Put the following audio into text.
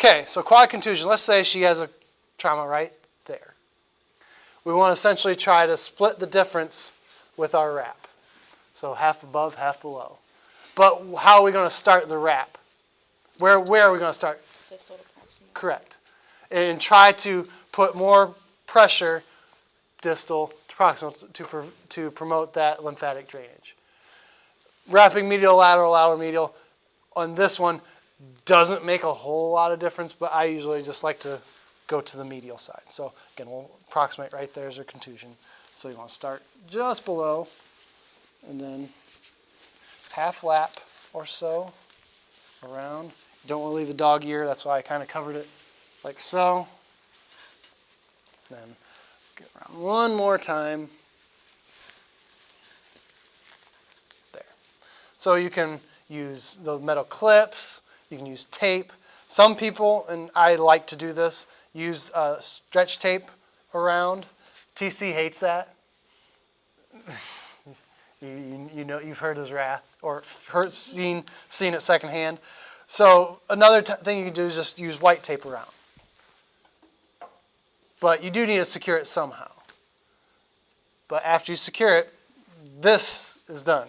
Okay, so quad contusion. Let's say she has a trauma right there. We want to essentially try to split the difference with our wrap. So half above, half below. But how are we going to start the wrap? Where are we going to start? Distal to proximal. Correct. And try to put more pressure distal to proximal to promote that lymphatic drainage. Wrapping medial, lateral, medial on this one doesn't make a whole lot of difference, but I usually just like to go to the medial side. So again, we'll approximate right there as our contusion. So you want to start just below and then half lap or so around. You don't want to leave the dog ear, that's why I kind of covered it like so. Then get around one more time. There. So you can use those metal clips, you can use tape. Some people, and I like to do this, use stretch tape around. TC hates that. You know, you've heard his wrath or seen it secondhand. So another thing you can do is just use white tape around. But you do need to secure it somehow. But after you secure it, this is done.